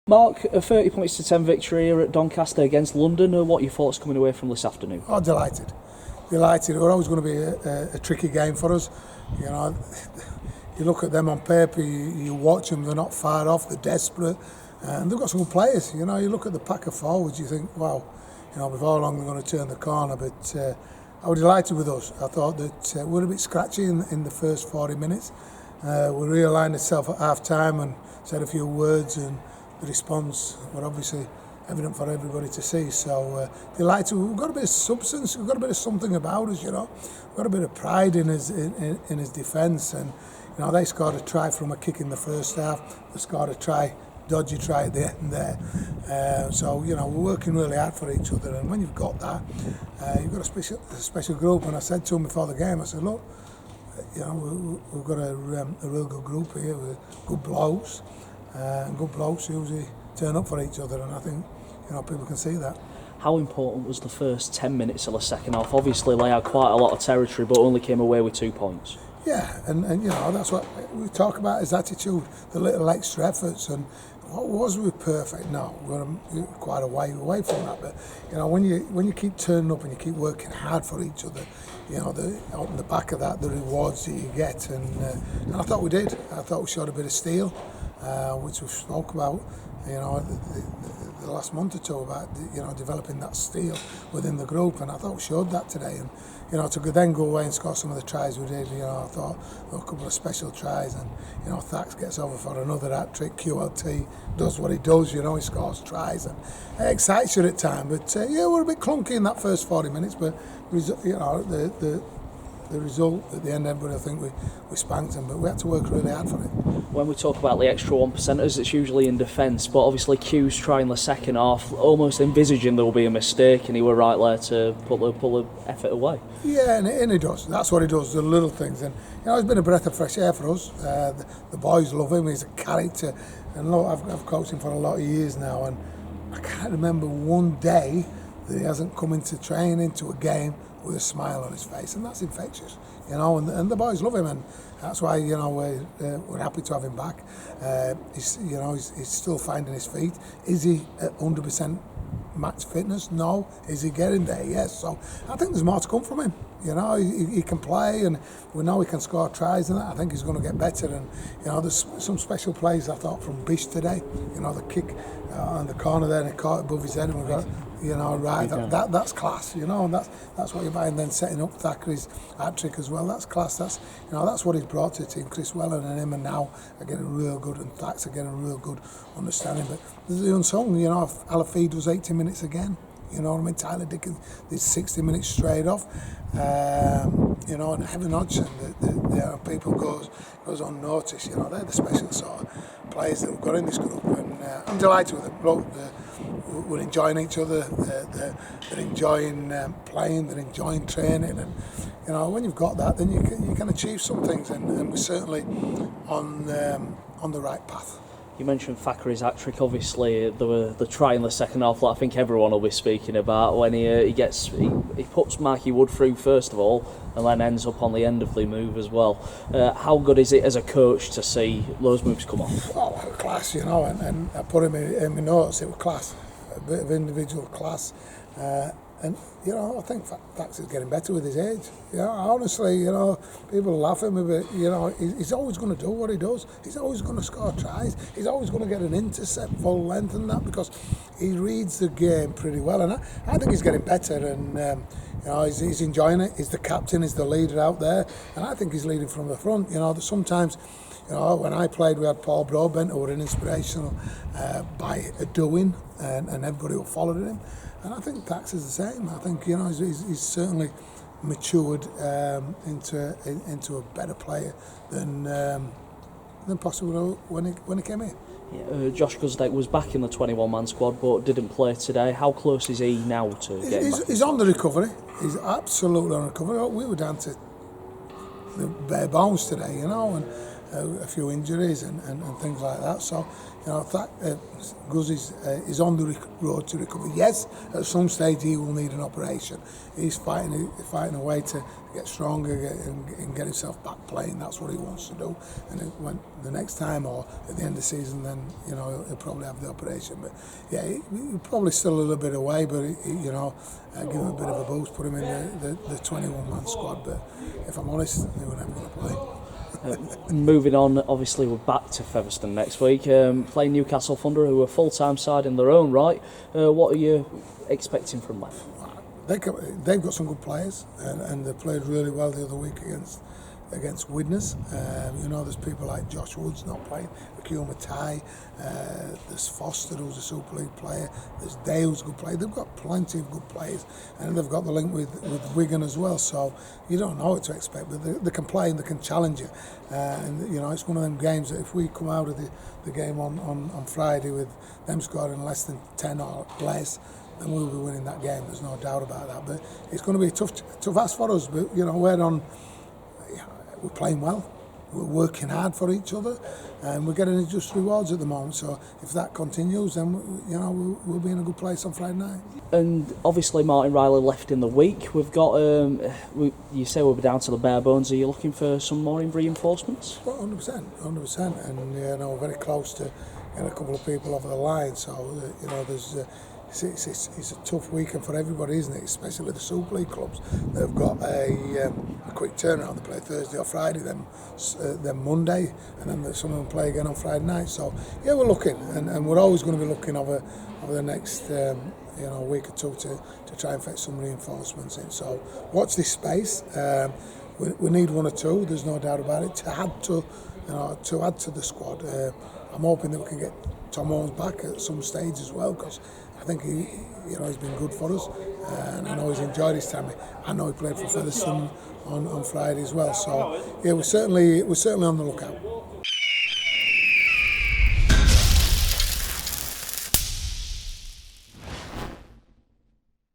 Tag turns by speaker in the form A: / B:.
A: Mark, a 30 points to 10 victory here at Doncaster against London. What are your thoughts coming away from this afternoon?
B: Oh, delighted. Delighted. It was always going to be a tricky game for us. You know, you look at them on paper, you watch them, they're not far off, they're desperate, and they've got some good players. You know, you look at the pack of forwards, you think, wow, you know, before long they're going to turn the corner. But I was delighted with us. I thought that we were a bit scratchy in the first 40 minutes. We realigned itself at half time and said a few words, and the response were obviously evident for everybody to see. So delighted. We've got a bit of substance. We've got a bit of something about us. You know, we've got a bit of pride in his defence. And you know, they scored a try from a kick in the first half. They scored a dodgy try at the end there. So you know, we're working really hard for each other. And when you've got that, you've got a special group. And I said to him before the game, I said, look, you know, we've got a real good group here with good blokes. And good blokes usually turn up for each other, and I think, you know, people can see that.
A: How important was the first 10 minutes of the second half? Obviously they had quite a lot of territory but only came away with 2 points.
B: Yeah, and you know, that's what we talk about, his attitude, the little extra efforts. And what was we perfect? No, we're quite a way away from that. But you know, when you keep turning up and you keep working hard for each other, you know, on the back of that, the rewards that you get. And I thought we did. I thought we showed a bit of steel, which we spoke about, you know, the last month or two, about, you know, developing that steel within the group, and I thought we showed that today. And you know, to then go away and score some of the tries we did, you know, I thought a couple of special tries, and you know, Thax gets over for another hat-trick, QLT does what he does, you know, he scores tries, and it excites you at times. But yeah, we're a bit clunky in that first 40 minutes, but you know, the result at the end, everybody, I think we spanked them, but we had to work really hard for it.
A: When we talk about the extra 1%ers, it's usually in defence, but obviously Q's trying the second half, almost envisaging there will be a mistake, and he were right there to pull the effort away.
B: Yeah, and he does. That's what he does, the little things. And you know, it's been a breath of fresh air for us. The boys love him. He's a character, and look, I've coached him for a lot of years now, and I can't remember one day that he hasn't come into training, to a game, with a smile on his face, and that's infectious, you know. And the boys love him, and that's why, you know, we're happy to have him back. He's still finding his feet. Is he at 100% match fitness? No. Is he getting there? Yes. So I think there's more to come from him. You know, he can play, and we know he can score tries, and I think he's going to get better. And you know, there's some special plays I thought from Bish today. You know, the kick on the corner there, and he caught it above his head, and we got, you know, right. That's class. You know, and that's what you're buying. Then setting up Thackeray's hat-trick as well. That's class. That's, you know, that's what he's brought to the team. Chris Wellen and him, and now are getting real good, and Thax are getting real good understanding. But there's the unsung. You know, if Alafid was 80 minutes again. You know what I mean? Tyler Dickens did 60 minutes straight off. You know, and Heaven Hodgson, the people goes unnoticed. You know, they're the special sort of players that we've got in this group, and I'm delighted with them. Look, we're enjoying each other. They're enjoying playing. They're enjoying training, and you know, when you've got that, then you can achieve some things, and we're certainly on the right path.
A: You mentioned Thackeray's hat-trick. Obviously, the try in the second half that I think everyone will be speaking about, when he puts Marky Wood through first of all, and then ends up on the end of the move as well. How good is it as a coach to see those moves come off?
B: Oh, class, you know, and I put him in my notes. It was class, a bit of individual class. And, you know, I think Thax is getting better with his age. You know, honestly, you know, people laugh at me, but, you know, he's always going to do what he does. He's always going to score tries. He's always going to get an intercept, full length and that, because he reads the game pretty well. And I think he's getting better, and, you know, he's enjoying it. He's the captain, he's the leader out there, and I think he's leading from the front. You know, sometimes, you know, when I played, we had Paul Broadbent, who were an inspirational by doing, and everybody who followed him. And I think Thax is the same. I think, you know, he's certainly matured into a better player than possibly when he came here.
A: Yeah, Josh Guzdeck was back in the 21-man squad but didn't play today. How close is he now to getting back?
B: He's on the recovery. He's absolutely on recovery. We were down to the bare bones today, you know, a few injuries and things like that. So, you know, Guz is on the road to recovery. Yes, at some stage he will need an operation. He's fighting away to get stronger and get himself back playing. That's what he wants to do. And when the next time or at the end of the season, then, you know, he'll probably have the operation. But yeah, he's probably still a little bit away, but you know, give him a bit of a boost, put him in the 21-man squad. But if I'm honest, they were never going to play.
A: Moving on, obviously we're back to Featherstone next week, playing Newcastle Thunder, who are a full-time side in their own right. What are you expecting from them?
B: They've got some good players, and they played really well the other week against Widnes. You know, there's people like Josh Woods not playing, Akil Matai, there's Foster, who's a Super League player, there's Dale, who's a good player. They've got plenty of good players, and they've got the link with Wigan as well, so you don't know what to expect, but they can play and they can challenge you. And you know, it's one of them games that if we come out of the game on Friday with them scoring less than 10 or less, then we'll be winning that game. There's no doubt about that. But it's going to be a tough ask for us. But you know, we're playing well. We're working hard for each other, and we're getting just rewards at the moment. So if that continues, then you know we'll be in a good place on Friday night.
A: And obviously Martin Riley left in the week. We've got you say we'll be down to the bare bones. Are you looking for some more reinforcements?
B: Well, 100%, and you know, we're very close to getting a couple of people over the line. So you know, there's. It's a tough weekend for everybody, isn't it? Especially the Super League clubs. They've got a quick turnaround. They play Thursday or Friday, then Monday, and then some of them play again on Friday night. So yeah, we're looking, and we're always going to be looking over the next week or two to try and fetch some reinforcements in. So watch this space. We need one or two. There's no doubt about it. To add to the squad. I'm hoping that we can get Tom Owens back at some stage as well, because I think he's been good for us, and I know he's enjoyed his time. I know he played for Featherstone on Friday as well. So yeah, we're certainly on the lookout.